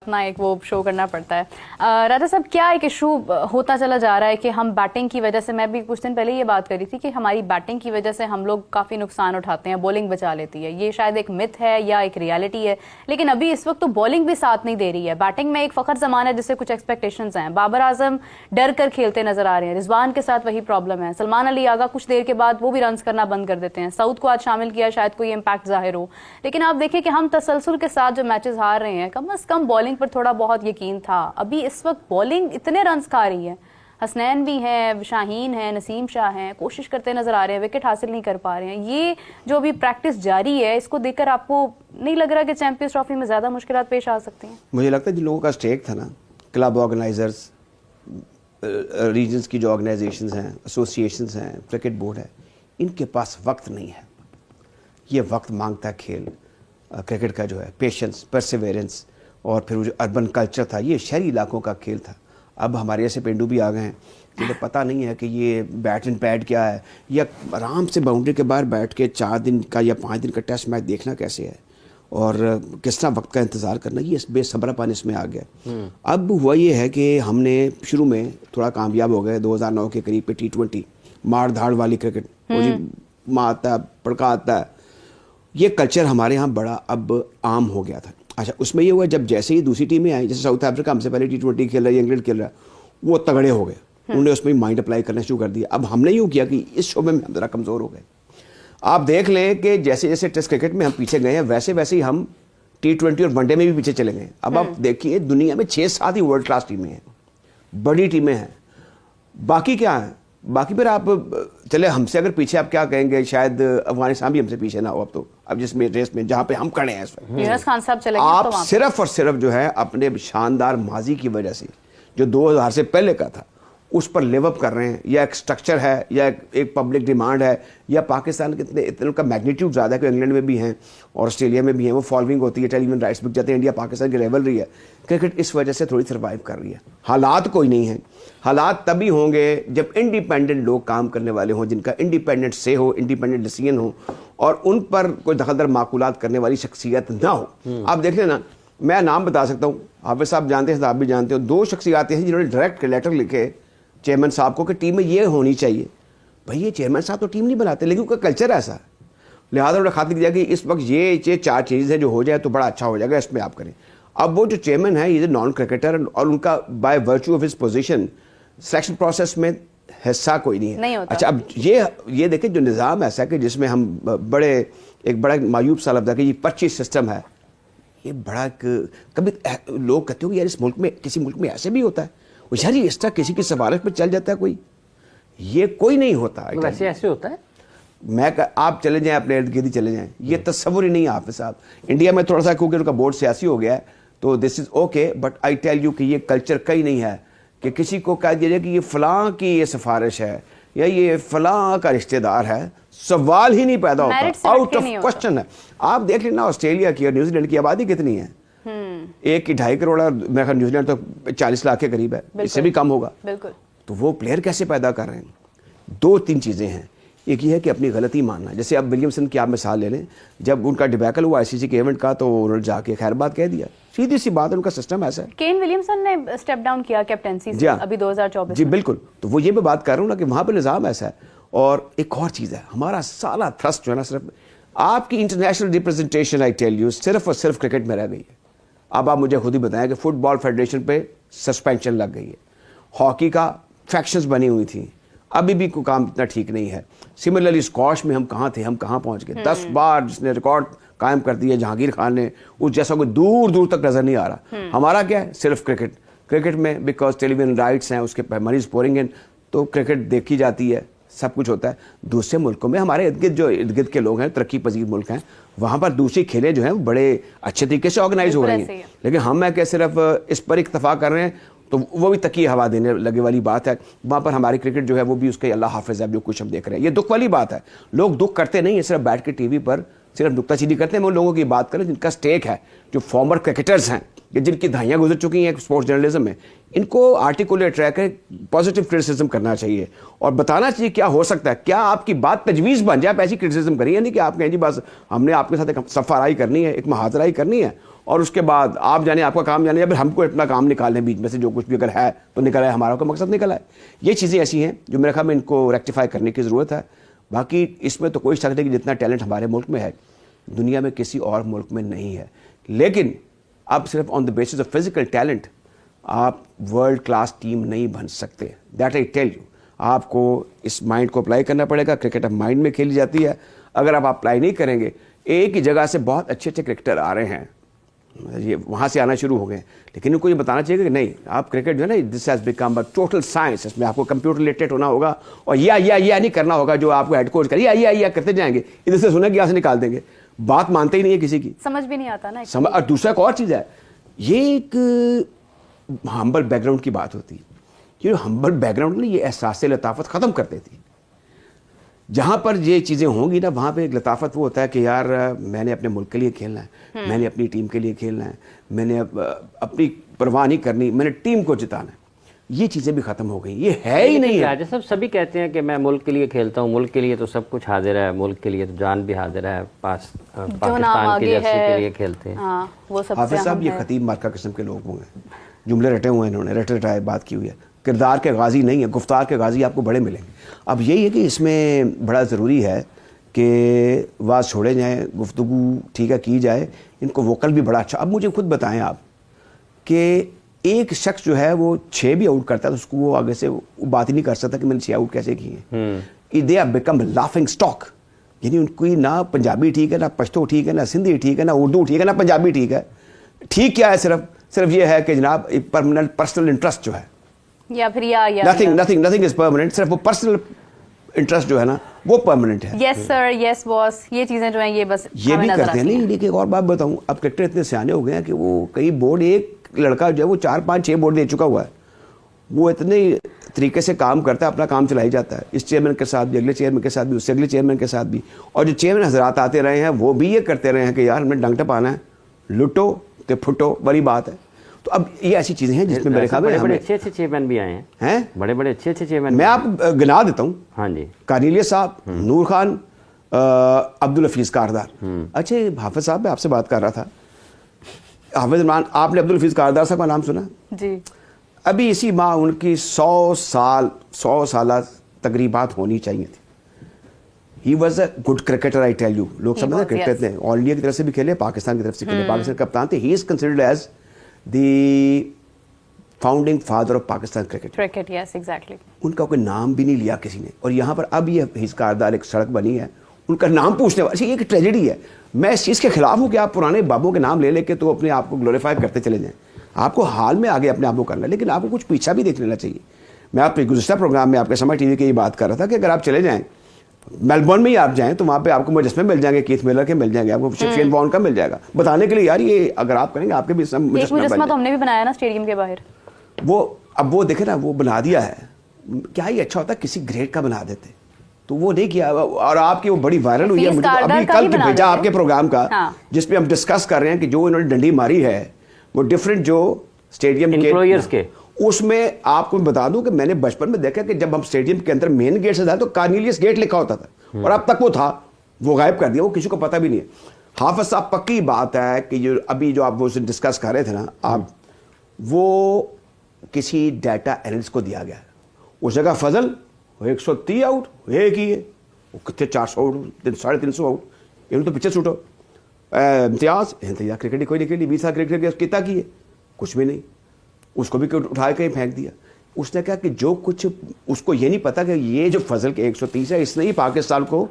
اپنا ایک وہ شو کرنا پڑتا ہے۔ راجا صاحب، کیا ایک ایشو ہوتا چلا جا رہا ہے کہ ہم بیٹنگ کی وجہ سے، میں بھی کچھ دن پہلے یہ بات کری تھی کہ ہماری بیٹنگ کی وجہ سے ہم لوگ کافی نقصان اٹھاتے ہیں، بولنگ بچا لیتی ہے۔ یہ شاید ایک مت ہے یا ایک ریالٹی ہے، لیکن ابھی اس وقت تو بولنگ بھی ساتھ نہیں دے رہی ہے۔ بیٹنگ میں ایک فخر زمان ہے جس سے کچھ ایکسپیکٹیشنز ہیں، بابر اعظم ڈر کر کھیلتے نظر آ رہے ہیں، رضوان کے ساتھ وہی پرابلم ہے، سلمان علی آغا کچھ دیر کے بعد وہ بھی رنز کرنا بند کر دیتے ہیں، سعود کو آج شامل کیا شاید کوئی امپیکٹ ظاہر ہو، لیکن آپ دیکھیں کہ ہم تسلسل کے ساتھ جو میچز ہار رہے ہیں، کم از کم بولنگ پر تھوڑا بہت یقین تھا۔ ابھی اس وقت بولنگ اتنے رنز کھا رہی ہے، حسنین بھی ہیں، شاہین ہیں، نسیم شاہ ہیں، کوشش کرتے نظر آ رہے ہیں، وکٹ حاصل نہیں کر پا رہے ہیں۔ یہ جو ابھی پریکٹس جاری ہے، اس کو دیکھ کر آپ کو نہیں لگ رہا کہ چیمپئنز ٹرافی میں زیادہ مشکلات پیش آ سکتی ہیں؟ مجھے لگتا ہے جن لوگوں کا اسٹیک تھا نا، کلب آرگنائزرز، ریجنز کی جو آرگنائزیشنز ہیں، ایسوسیشنز ہیں، کرکٹ بورڈ ہے، ان کے پاس وقت نہیں ہے۔ یہ وقت مانگتا ہے کھیل، کرکٹ کا جو ہے پیشنس، پرسیویرنس، اور پھر وہ جو اربن کلچر تھا، یہ شہری علاقوں کا کھیل تھا۔ اب ہمارے ایسے پینڈو بھی آ گئے ہیں جنہیں پتہ نہیں ہے کہ یہ بیٹ اینڈ پیڈ کیا ہے، یا آرام سے باؤنڈری کے باہر بیٹھ کے 4 دن کا یا 5 دن کا ٹیسٹ میچ دیکھنا کیسے ہے، اور کس طرح وقت کا انتظار کرنا۔ یہ بے صبر پن اس میں آ گیا۔ اب ہوا یہ ہے کہ ہم نے شروع میں تھوڑا کامیاب ہو گئے 2009 کے قریب پہ T20 مار دھاڑ والی کرکٹ، وہ جی ماں آتا ہے پڑکا آتا ہے، یہ کلچر ہمارے ہاں بڑا اب عام ہو گیا تھا۔ اچھا، اس میں یہ ہوا جب جیسے ہی دوسری ٹیمیں آئیں، جیسے ساؤتھ افریقہ ہم سے پہلے T20 کھیل رہا ہے، انگلینڈ کھیل رہا ہے، وہ تگڑے ہو گئے، انہوں نے اس میں مائنڈ اپلائی کرنا شروع کر دیا۔ اب ہم نے یوں کیا کہ اس شعبے میں ہم ذرا کمزور ہو گئے۔ آپ دیکھ لیں کہ جیسے جیسے ٹیسٹ کرکٹ میں ہم پیچھے گئے ہیں، ویسے ویسے ہی ہم T20 اور ون ڈے میں بھی پیچھے چلے گئے۔ اب آپ دیکھیے دنیا میں 6-7 ہی ورلڈ کلاس ٹیمیں ہیں، بڑی ٹیمیں ہیں، باقی کیا ہیں؟ باقی پھر آپ چلے ہم سے اگر پیچھے، آپ کیا کہیں گے، شاید افغانستان بھی ہم سے پیچھے نہ ہو اب تو، اب جس میں ریس میں جہاں پہ ہم کھڑے ہیں اس وقت، یونس خان صاحب چلے گئے، آپ صرف اور صرف جو ہے اپنے شاندار ماضی کی وجہ سے جو 2000 سے پہلے کا تھا اس پر لیو اپ کر رہے ہیں، یا ایک سٹرکچر ہے، یا ایک پبلک ڈیمانڈ ہے، یا پاکستان کے اتنے کا میگنیٹیوڈ زیادہ ہے کہ انگلینڈ میں بھی ہیں اور آسٹریلیا میں بھی ہیں، وہ فالوئنگ ہوتی ہے، ٹیلی ویژن رائٹس بک جاتے ہیں، انڈیا پاکستان کی ریولری ہے، کرکٹ اس وجہ سے تھوڑی سروائیو کر رہی ہے۔ حالات کوئی نہیں ہیں، حالات تبھی ہوں گے جب انڈیپینڈنٹ لوگ کام کرنے والے ہوں، جن کا انڈیپینڈنٹ سے ہو، انڈیپینڈنٹ ڈیسیژن ہو، اور ان پر کوئی دخل در معقولات کرنے والی شخصیت نہ ہو۔ آپ دیکھ لیں نا، میں نام بتا سکتا ہوں، حافظ صاحب جانتے ہیں، آپ بھی جانتے ہو، 2 شخصیات ہیں جنہوں نے ڈائریکٹ لیٹر لکھے چیئرمین صاحب کو کہ ٹیم میں یہ ہونی چاہیے۔ بھائی یہ چیئرمین صاحب تو ٹیم نہیں بناتے، لیکن ان کا کلچر ایسا ہے، لہٰذا انہوں نے خاطر کیا کہ اس وقت یہ 4 چیزیں جو ہو جائے تو بڑا اچھا ہو جائے گا، اس میں آپ کریں۔ اب وہ جو چیئرمین ہے، یہ نان کرکٹر، اور ان کا by virtue of his position selection process میں حصہ کوئی نہیں ہے۔ اچھا، اب یہ دیکھیں جو نظام ایسا ہے کہ جس میں ہم ایک بڑا معیوب سا لفظ ہے کہ یہ پرچی سسٹم ہے، یہ بڑا کبھی لوگ کہتے ہو کہ یار اس ملک میں، کسی ملک میں ایسے بھی ہوتا ہے، یار یہ اس طرح کسی کی سفارش پہ چل جاتا ہے کوئی، یہ کوئی نہیں ہوتا ویسے ایسے ہوتا ہے۔ آپ چلے جائیں اپنے ارد گرد ہی چلے جائیں، یہ تصور ہی نہیں ہے حافظ صاحب۔ انڈیا میں تھوڑا سا کیونکہ ان کا بورڈ سیاسی ہو گیا ہے تو this is okay, but I tell you کہ یہ کلچر کہیں نہیں ہے کہ کسی کو کہہ دیا جائے کہ یہ فلاں کی یہ سفارش ہے یا یہ فلاں کا رشتہ دار ہے، سوال ہی نہیں پیدا ہوتا، آؤٹ آف کوشچن ہے۔ آپ دیکھ لینا آسٹریلیا کی اور نیوزی لینڈ کی آبادی کتنی ہے، 1.5 کروڑ ہے، میرا خیال نیوزی لینڈ تو 40 لاکھ کے قریب ہے، اس سے بھی کم ہوگا۔ تو وہ پلیئر کیسے پیدا کر رہے ہیں؟ 2-3 چیزیں ہیں۔ ایک یہ ہے کہ اپنی غلطی ماننا، جیسے اب ولیمسن کی آپ مثال لے لیں، جب ان کا ڈیبیکل ہوا ICC کے ایونٹ کا تو انہوں نے جا کے خیر بات کہہ دیا، سیدھی سی بات ہے، ان کا سسٹم ایسا ہے۔ کین ولیمسن نے اسٹیپ ڈاؤن کیا کیپٹنسی سے ابھی 2024 جی بالکل، تو وہ یہ میں بات کر رہا ہوں نا کہ وہاں پہ نظام ایسا ہے۔ اور ایک اور چیز ہے، ہمارا سارا تھرسٹ جو ہے نا، صرف آپ کی international representation I tell you صرف اور صرف کرکٹ میں رہ گئی ہے۔ اب آپ مجھے خود ہی بتائیں کہ فٹ بال فیڈریشن پہ سسپینشن لگ گئی ہے، ہاکی کا فیکشنز بنی ہوئی تھیں، ابھی بھی کوئی کام اتنا ٹھیک نہیں ہے۔ سملرلی اسکواش میں ہم کہاں تھے، ہم کہاں پہنچ گئے، 10 بار جس نے ریکارڈ قائم کر دیا جہانگیر خان نے، اس جیسا کوئی دور دور تک نظر نہیں آ رہا۔ ہمارا کیا ہے، صرف کرکٹ میں بیکاز ٹیلی ویژن رائٹس ہیں، اس کے مریض پورنگ ہیں، تو کرکٹ دیکھی جاتی ہے، سب کچھ ہوتا ہے۔ دوسرے ملکوں میں ہمارے ارد گرد جو ارد گرد کے لوگ ہیں، ترقی پذیر ملک ہیں، وہاں پر دوسری کھیلیں جو ہیں بڑے اچھے طریقے سے آرگنائز ہو رہی ہیں، لیکن ہم ہے کہ صرف اس پر اکتفا کر رہے ہیں، تو وہ بھی تکیہ ہوا دینے لگے والی بات ہے۔ وہاں پر ہماری کرکٹ جو ہے وہ بھی اس کے اللہ حافظ ہے جو کچھ ہم دیکھ رہے ہیں، یہ دکھ والی بات ہے۔ لوگ دکھ کرتے نہیں ہیں، صرف بیٹھ کے ٹی وی پر صرف نکتہ چینی کرتے ہیں۔ وہ لوگوں کی بات کریں جن کا اسٹیک ہے، جو فارمر کرکٹرز ہیں، جن کی دہائیاں گزر چکی ہیں اسپورٹس جرنلزم میں، ان کو آرٹیکولیٹ رہ کے پازیٹیو کرٹیسزم کرنا چاہیے اور بتانا چاہیے کیا ہو سکتا ہے، کیا آپ کی بات تجویز بن جائے، آپ ایسی کرٹیسزم کریے، نہیں کہ آپ کہیں جی بس ہم نے آپ کے ساتھ ایک صف آرائی کرنی ہے، ایک محاذرائی کرنی ہے اور اس کے بعد آپ جانے آپ کا کام جانے یا پھر ہم کو اپنا کام نکال لیں بیچ میں سے, جو کچھ بھی اگر ہے تو نکل آئے, ہمارا کوئی مقصد نکل آئے. یہ چیزیں ایسی ہیں جو میرے خیال میں ان کو ریکٹیفائی کرنے کی ضرورت ہے. باقی اس میں تو کوئی شک نہیں کہ جتنا ٹیلنٹ ہمارے ملک میں ہے دنیا میں کسی اور ملک میں نہیں ہے. لیکن اب صرف on the basis of physical talent آپ ورلڈ کلاس ٹیم نہیں بن سکتے. That I tell you. آپ کو اس مائنڈ کو اپلائی کرنا پڑے گا. کرکٹ اب مائنڈ میں کھیلی جاتی ہے. اگر آپ اپلائی نہیں کریں گے, ایک ہی جگہ سے بہت اچھے اچھے کرکٹر آ رہے ہیں, یہ وہاں سے آنا شروع ہو گئے, لیکن ان کو یہ بتانا چاہیے کہ نہیں, آپ کرکٹ جو ہے نا, this has become a total science. اس میں آپ کو کمپیوٹر ریلیٹڈ ہونا ہوگا اور یا نہیں کرنا ہوگا جو آپ کو ہیڈ کوچ کرے یا کرتے جائیں گے, ادھر سے سنیں گے یہاں سے نکال دیں گے. بات مانتے ہی نہیں ہے کسی کی, سمجھ بھی نہیں آتا نا. اور دوسرا ایک اور چیز ہے, یہ ایک ہمبل بیک گراؤنڈ کی بات ہوتی ہے. یہ ہمبل بیک گراؤنڈ نا یہ احساس لطافت ختم کر دیتی. جہاں پر یہ چیزیں ہوں گی نا وہاں پہ ایک لطافت وہ ہوتا ہے کہ یار میں نے اپنے ملک کے لیے کھیلنا ہے, میں نے اپنی ٹیم کے لیے کھیلنا ہے, میں نے اپنی پرواہ نہیں کرنی, میں نے ٹیم کو جتانا ہے. یہ چیزیں بھی ختم ہو گئی, یہ ہے ہی نہیں. راجہ صاحب سبھی کہتے ہیں کہ میں ملک کے لیے کھیلتا ہوں, ملک کے لیے تو سب کچھ حاضر ہے, ملک کے لیے تو جان بھی حاضر ہے, پاکستان کی جرسی کے لیے کھیلتے ہیں. حافظ صاحب یہ خطیب مارکہ قسم کے لوگ ہوئے ہیں, جملے رٹے ہوئے ہیں, انہوں نے رٹے بات کی ہوئی ہے. کردار کے غازی نہیں ہے, گفتار کے غازی آپ کو بڑے ملیں گے. اب یہی ہے کہ اس میں بڑا ضروری ہے کہ واز چھوڑے جائیں, گفتگو ٹھیک ہے کی جائے. ان کو ووکل بھی بڑا اچھا. اب مجھے خود بتائیں آپ کہ ایک شخص جو ہے وہ 6 بھی آؤٹ کرتا ہے تو اس کو وہ آگے سے وہ بات ہی نہیں کر سکتا کہ میں نے 6 آؤٹ کیسے کیے ہیں. They are become laughing stock. یعنی ان کی نہ پنجابی ٹھیک ہے, نہ پشتو ٹھیک ہے, نہ سندھی ٹھیک ہے, نہ اردو ٹھیک ہے, نہ پنجابی ٹھیک ہے. ٹھیک کیا ہے, صرف یہ ہے کہ جناب ایک پرماننٹ پرسنل انٹرسٹ جو ہے, یا پھر یا nothing is permanent, صرف وہ پرسنل انٹرسٹ جو ہے نا وہ پرماننٹ ہے. یس سر, یس باس, یہ چیزیں جو ہیں یہ بس یہ بھی کرتے ہیں. نہیں لیکن ایک اور بات بتاؤں, اب کرکٹر اتنے سیانے ہو گئے ہیں کہ وہ کئی بورڈ, ایک لڑکا جو ہے وہ 4 5 6 بورڈ دے چکا ہوا ہے. وہ اتنے طریقے سے کام کرتا ہے, اپنا کام چلائی جاتا ہے, اس چیئرمین کے ساتھ بھی, اگلے چیئرمین کے ساتھ بھی, اس سے اگلے چیئرمین کے ساتھ بھی. اور جو چیئرمین حضرات آتے رہے ہیں وہ بھی یہ کرتے رہے ہیں کہ یار ہم نے ڈنگ ٹپانا ہے, لٹو تے پھٹو, بڑی بات ہے. تو اب یہ ایسی چیزیں ہیں جس میں میرے خیال میں بڑے اچھے چیئرمین بھی آئے ہیں, بڑے اچھے چیئرمین. میں آپ گنا دیتا ہوں. ہاں جی, کارنیلیس صاحب, نور خان, عبدالحفیظ کاردار. اچھا حافظ صاحب میں آپ سے بات کر رہا تھا, حافظ عمران, آپ نے عبدالحفیظ کاردار صاحب کا نام سنا؟ جی. ابھی اسی ماہ ان کی 100 سالہ تقریبات ہونی چاہیے تھی. He was a good cricketer, I tell you. لوگ سمجھتے ہیں کرکٹ نے آل انڈیا کی طرف سے بھی کھیلے, پاکستان کی طرف سے کھیلے, پاکستان کپتان تھے. He is considered as the founding father of Pakistan cricket. Yes exactly. ان کا کوئی نام بھی نہیں لیا کسی نے. اور یہاں پر اب یہ حفیظ کاردار ایک سڑک بنی ہے, ان کا نام پوچھنے والا. یہ ایک ٹریجڈی ہے. میں اس چیز کے خلاف ہوں کہ آپ پرانے بابوں کے نام لے کے تو اپنے آپ کو گلوریفائی کرتے چلے جائیں. آپ کو حال میں آگے اپنے آپ کو کرنا ہے, لیکن آپ کو کچھ پیچھا بھی دیکھ لینا چاہیے. میں آپ کے گزشتہ پروگرام میں آپ کے سمے ٹی وی کی یہ بات کر رہا تھا کہ اگر آپ چلے جائیں میلبورن میں ہی آپ جائیں تو وہاں پہ آپ کو مجسمے مل جائیں گے, کیتھ میلر کے مل جائیں گے, آپ کو شین وارن کا مل جائے گا, بتانے کے لیے یار یہ اگر آپ کریں گے آپ کے بھی مجسمہ تو ہم نے بھی بنایا نا اسٹیڈیم کے باہر. وہ اب وہ دیکھیں نا, وہ بنا دیا ہے. کیا ہی اچھا ہوتا ہے کسی گریڈ کا بنا دیتے, تو وہ نہیں کیا. اور آپ کی وہ بڑی وائرل ہوئی ہے, مجھے ابھی کل بھیجا آپ کے پروگرام کا, جس پہ ہم ڈسکس کر رہے ہیں کہ جو انہوں نے ڈنڈی ماری ہے وہ ڈفرینٹ جو اسٹیڈیم کے اس میں آپ کو بتا دوں کہ میں نے بچپن میں دیکھا کہ جب ہم اسٹیڈیم کے اندر مین گیٹ سے جائے تو کارنیلیس گیٹ لکھا ہوتا تھا, اور اب تک وہ تھا, وہ غائب کر دیا, وہ کسی کو پتہ بھی نہیں ہے. حافظ صاحب پکی بات ہے کہ جو ابھی جو آپ وہ ڈسکس کر رہے تھے نا آپ, وہ کسی ڈیٹا اینالسٹ کو دیا گیا ہے. اس جگہ فضل 130 آؤٹ ایک ہی ہے, وہ کتنے 400 آؤٹ 350 آؤٹ, انہوں تو پیچھے چھوٹو. امتیاز کرکٹ کوئی نہیں کھیلی, 20 سال کرکٹ کتنا کی ہے, کچھ بھی نہیں. اس کو بھی اٹھا کے پھینک دیا. اس نے کہا کہ جو کچھ اس کو یہ نہیں پتا کہ یہ جو فضل کے 130 ہے اس نے ہی پاکستان کو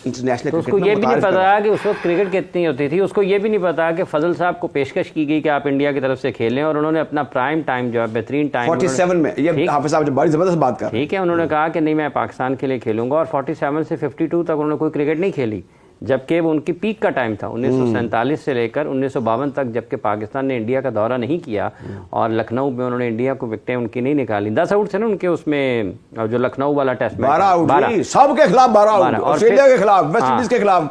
انٹرنیشنل کرکٹ. اس کو یہ بھی نہیں پتا کہ اس وقت کرکٹ کتنی ہوتی تھی. اس کو یہ بھی نہیں پتا کہ فضل صاحب کو پیشکش کی گئی کہ آپ انڈیا کی طرف سے کھیلیں, اور انہوں نے اپنا پرائم ٹائم جو ہے بہترین ٹائم 47 میں, یہ حافظ صاحب بڑی زبردست بات کر, ٹھیک ہے, انہوں نے کہا کہ نہیں میں پاکستان کے لیے کھیلوں گا, اور 47 سے 52 تک انہوں نے کوئی کرکٹ نہیں کھیلی, جبکہ وہ ان کی پیک کا ٹائم تھا 1947 سے لے کر 1952 تک, جبکہ پاکستان نے انڈیا کا دورہ نہیں کیا, اور لکھنؤ میں انہوں نے انڈیا کو وکٹیں ان کی نہیں نکالی. 10 آؤٹ سے نا ان کے اس میں جو لکھنؤ والا ٹیسٹ میں 12 آؤٹ, سب کے خلاف 12 آؤٹ, آسٹریلیا کے خلاف, ویسٹ انڈیز کے خلاف,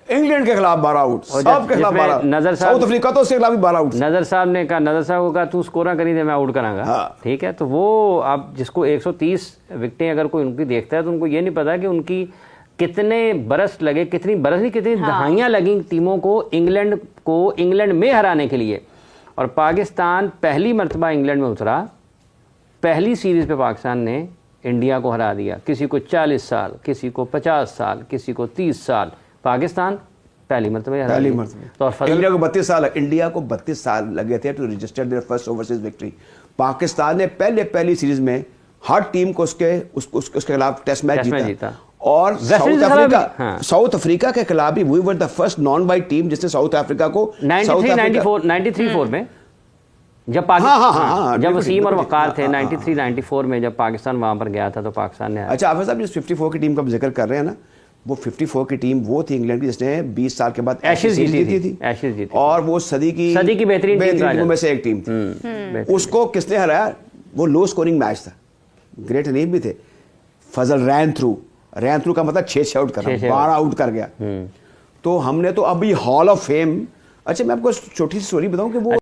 انگلینڈ کے خلاف 12 آؤٹ, سب کے خلاف 12, ساؤتھ افریقہ تو اس کے خلاف بھی 12 آؤٹ. نظر صاحب نے کہا, نظر صاحب کو کہا تو اسکورہ کری دے میں آؤٹ کراں گا, ٹھیک ہے. تو وہ اب جس کو 130 وکٹیں اگر کوئی ان کی دیکھتا ہے تو ان کو یہ نہیں پتا کہ ان کی کتنے برس لگے, کتنی برس نہیں, کتنی دہائیاں لگیں ٹیموں کو انگلینڈ میں ہرانے کے لیے, اور پاکستان پہلی مرتبہ انگلینڈ میں اترا, پہلی سیریز پہ پاکستان نے انڈیا کو ہرا دیا. کسی کو 40 سال, کسی کو 50 سال, کسی کو 30 سال, پاکستان پہلی مرتبہ ہرا پہلی دیا. مرتبہ. تو اور فضل انڈیا کو 32 سال, انڈیا کو 32 سال لگے تھے to register their first overseas victory. Pakistan نے پہلی سیریز میں ہر ٹیم کو اس کے خلاف ٹیسٹ میچ جیتا, اور ساؤتھ افریقہ کے خلاف بھی we were the first non white team جس نے ساؤتھ افریقہ کو 93-94 میں جب وسیم اور وقار تھے 93-94 میں جب پاکستان وہاں پر گیا تھا تو پاکستان نے. اچھا حافظ صاحب جس 54 کی ٹیم کا ذکر کر رہے ہیں نا, وہ 54 کی ٹیم وہ تھی انگلینڈ کی جس نے 20 سال کے بعد ایشز جیتی تھی, اور وہ صدی کی بہترین ٹیموں میں سے ایک ٹیم تھی. اس کو کس نے ہرایا؟ وہ لو سکورنگ میچ تھا, گریٹ انیم بھی تھے. فضل رین تھرو کا مطلب 6 آؤٹ کرنا, 12 آؤٹ کر گیا. تو ہم نے تو ابھی ہال آف فیم. اچھا میں آپ کو چھوٹی سی سٹوری بتاؤں کہ وہ